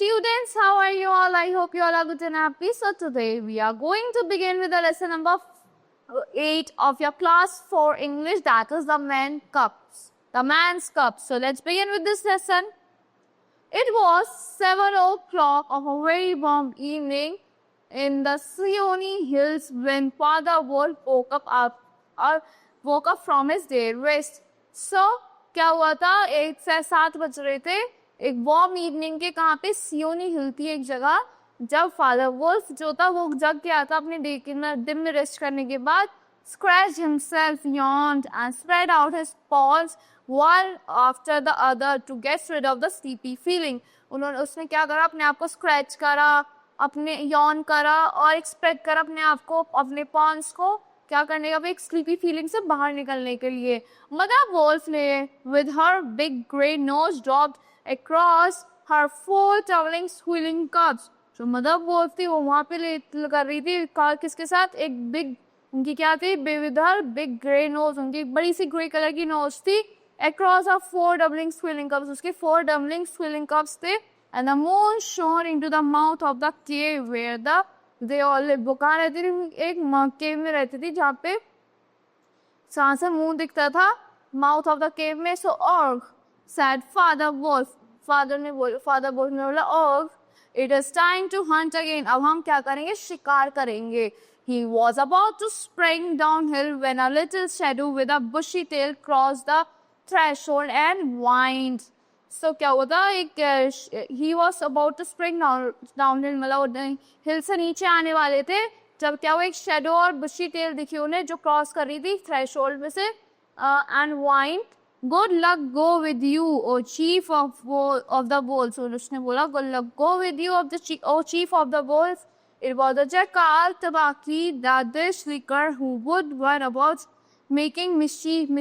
students, how are you all? I hope you all are good and happy. So today we are going to begin with the lesson number 8 of your class 4 English, that is the man's cup. So let's begin with this lesson. It was 7 o'clock of a very warm evening in the Seoni Hills when Father Wolf woke up from his day rest. So क्या हुआ था, 1 से 7 बज रहे थे, एक warm evening के कहाँ पे, सियोनी हिल थी एक जगह, जब फादर वुल्फ जो था वो जग गया था अपने दिन में रेस्ट करने के बाद. Scratched himself, yawned and spread out his paws one after the other to get rid of the sleepy feeling. उसने क्या करा, अपने आप को स्क्रैच करा, अपने यॉन करा और एक्सप्रेड करा अपने आप को, अपने पॉन्स को क्या करने का, एक स्लीपी फीलिंग से बाहर निकलने के लिए. मदर वुल्फ ने with her big grey nose dropped across her 4 traveling squealing cubs. जो मदर वुल्फ थी वो वहाँ पे कर रही थी किसके साथ, एक बिग, उनकी क्या थी, with her big grey nose, उनकी बड़ी सी ग्रे कलर की नोज थी. across her 4 dumpling squealing cubs, उसके 4 dumpling squealing cubs थे. and the moon shone into the mouth of the cave where they all lived. वो कहाँ रहती थी, एक केव में रहती थी जहाँ पे जहाँ से मुंह दिखता था, माउथ ऑफ द केव में. So Org said Father Wolf. Father Wolf ने बोला, Org it is time to hunt again, अब हम क्या करेंगे, शिकार करेंगे. He was about to spring downhill when a little shadow with a bushy tail crossed the threshold and whined. So क्या हुआ था, he was about to spring downhill, मतलब हिल से नीचे आने वाले थे, जब क्या हुआ, एक शेडो और बुशी टेल दिखी उन्हें जो क्रॉस कर रही थी थ्रेशोल्ड में से. And whined, good luck go with you O chief of the wolves. उसने बोला, good luck go with you of the chief of the wolves. It was the jackal Tabaki, that dish licker who would run about making mischief,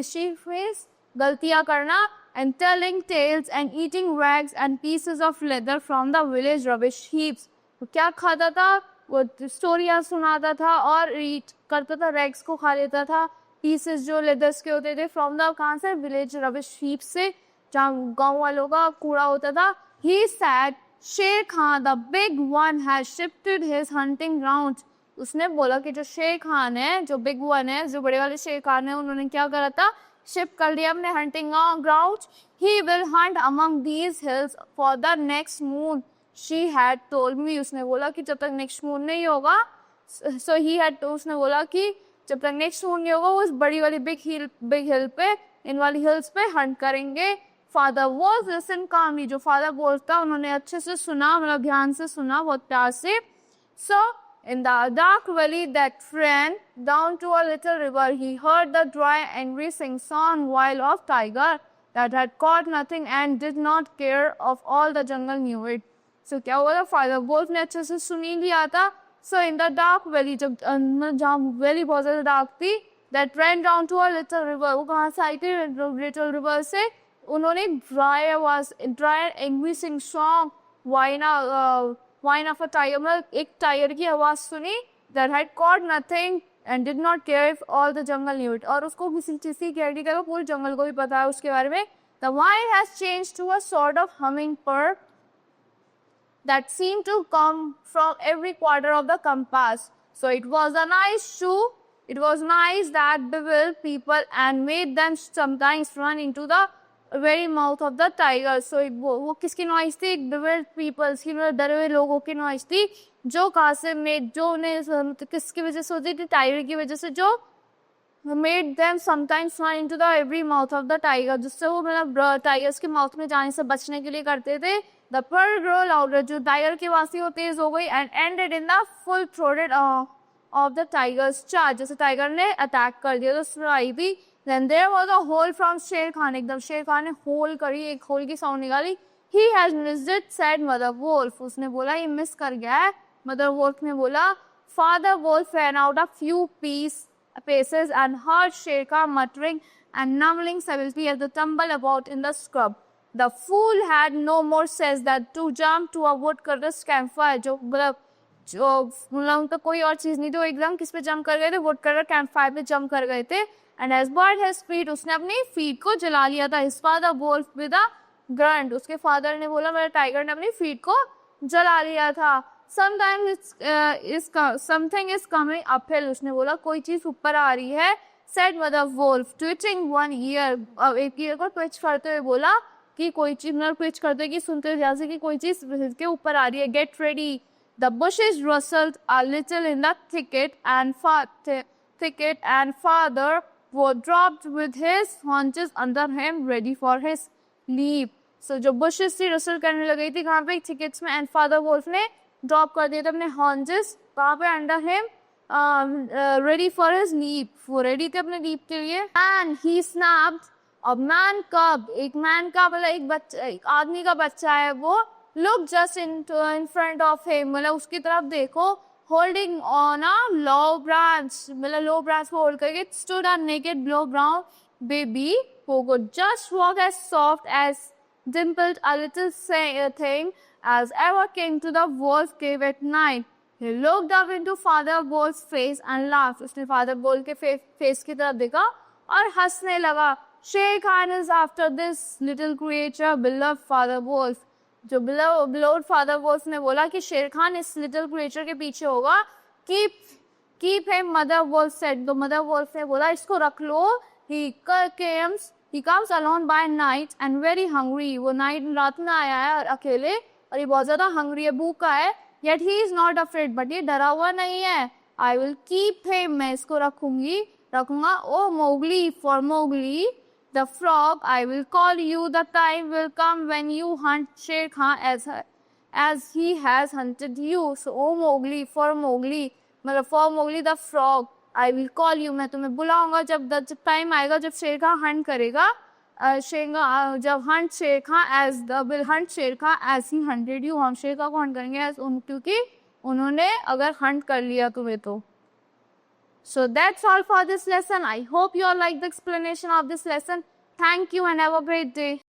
galtiya karna, and telling tales and eating rags and pieces of leather from the village rubbish heaps. वो क्या खाता था, वो स्टोरियाँ सुनाता था और ईट करता था, रैग्स को खा लेता था, पीसेस जो लेदर्स के होते थे फ्रॉम द, कहाँ से, विलेज रबिश हीप से, जहाँ गाँव वालों का कूड़ा होता था. ही सैड शेर Khan, the big one, has shifted his hunting ground. उसने बोला कि जो शेर खान है, जो बिग वन है, जो बड़े वाले शेर खान है, उन्होंने क्या करा था, शिफ्ट कर लिया अपने hunting ground. He will Hunt among these hills for the next moon, she had told me. उसने बोला कि जब तक नेक्स्ट मून नहीं होगा, उसने बोला कि जब तक नेक्स्ट मून नहीं होगा वो उस बड़ी वाली बिग हिल पे, इन वाली हिल्स पे हंट करेंगे. फादर वुल्फ लिसन कामली, जो फादर वुल्फ था उन्होंने अच्छे से सुना, मतलब ध्यान से सुना, बहुत प्यार से. सो in the dark valley that ran down to a little river, he heard the dry angry sing song while of tiger that had caught nothing and did not care of all the jungle knew it. So क्या हुआ था, father Wolf ने अच्छे से सुन लिया था. So in the dark valley, जब जहाँ वैली बहुत ज़्यादा डार्क थी, that ran down to a little river, वो कहाँ से आई थी, little river से, उन्होंने dry angry sing song whine of a tiger, मतलब एक टाइगर की आवाज़ सुनी, that had caught nothing and did not care if all the jungle knew it. और उसको किसी चीज़ की केयर करो, पूरे जंगल को भी पता है उसके बारे में. The whine has changed to a sort of humming purr that seemed to come from every quarter of the compass. So it was a nice shoe. It was nice that bewildered people and made them sometimes run into the very mouth of the tiger. So वो किसकी noise थी, bewildered peoples की, मतलब डरे हुए लोगों की noise थी, जो कहाँ से जो उन्हें किसकी वजह से होती थी, टाइगर की वजह से, जो made them sometimes run into the every mouth of the tiger, जिससे वो मतलब टाइगर्स के माउथ में जाने से बचने के लिए करते थे. The purr grew louder, जो टाइगर की आवाज़ थी वो तेज हो गई, and ended in the full throated of the tiger's charge, जैसे टाइगर ने अटैक कर दिया तो सुनाई थी. Then there was a hole from शेर खान, एकदम शेर खान ने होल करी, एक होल की साउंड निकाली. He has missed it, said mother wolf. उसने बोला ये मिस कर गया है. मदर वुल्फ ने बोला. Father wolf ran out a few paces and heard Sher Khan muttering and numbling savagely as they tumbled about in the scrub. The fool had no more sense than to jump to a woodcutter's campfire. जो उनका कोई और चीज नहीं थी, वो एकदम किस पे जंप कर गए थे, वुडकटर कैंपफायर पे जंप कर गए थे. And has burned his feet, उसने अपनी फीट को जला लिया था. His father wolf with a grunt, उसके फादर ने बोला, मेरे टाइगर ने अपनी फीट को जला लिया था। समथिंग इज कमिंग अपहिल, उसने बोला कोई चीज ऊपर आ रही है। Said mother wolf twitching one ear, एक ईयर को ट्विच करते हुए बोला कि कोई चीज, मतलब ट्विच करते कि सुनते जैसे कि कोई चीज के ऊपर आ रही है। Get ready, the bushes rustled a little in the thicket and father was dropped with his haunches under him ready for his leap. So जो bushes थी rustle करने लगी थी कहाँ पे, thickets में, and father wolf ने drop कर दिए थे अपने haunches कहाँ पे, under him, ready for his leap, वो ready थे अपने leap के लिए। And he snapped a man cub, एक man का मतलब एक बच्चा, एक आदमी का बच्चा है वो, look just in front of him, मतलब उसकी तरफ देखो, holding on a low branch, मतलब low branch को hold करके, stood a naked blue brown baby who could just walk as soft as dimpled a little thing as ever came to the wolf cave at night. He looked up into father wolf's face and laughed. उसने father wolf के face की तरफ देखा और हंसने लगा. Shere Khan is after this little creature, beloved father wolf. जो beloved father wolf ने बोला कि शेर खान इस little creature के पीछे होगा. Keep him, mother wolf said. तो mother wolf ने बोला इसको रख लो. He comes alone by night and very hungry. वो रात में आया है और अकेले, और ये बहुत ज्यादा hungry है, भूखा है. Yet he is not afraid, but ये डरा हुआ नहीं है. I will keep him, मैं इसको रखूंगा. Oh Mowgli, for Mowgli the frog, I will call you. The time will come when you hunt Shere Khan as he has hunted you. So oh Mowgli, for Mowgli, मतलब for Mowgli the frog, I will call you, मैं तुम्हें बुलाऊंगा जब time आएगा जब शेर Khan Hunt करेगा. जब Hunt शेर खान will hunt शेर Khan as he hunted you, हम शेर खान को हंट करेंगे क्योंकि उन्होंने अगर हंट कर लिया तुम्हें तो. So that's all for this lesson. I hope you all like the explanation of this lesson. Thank you and have a great day.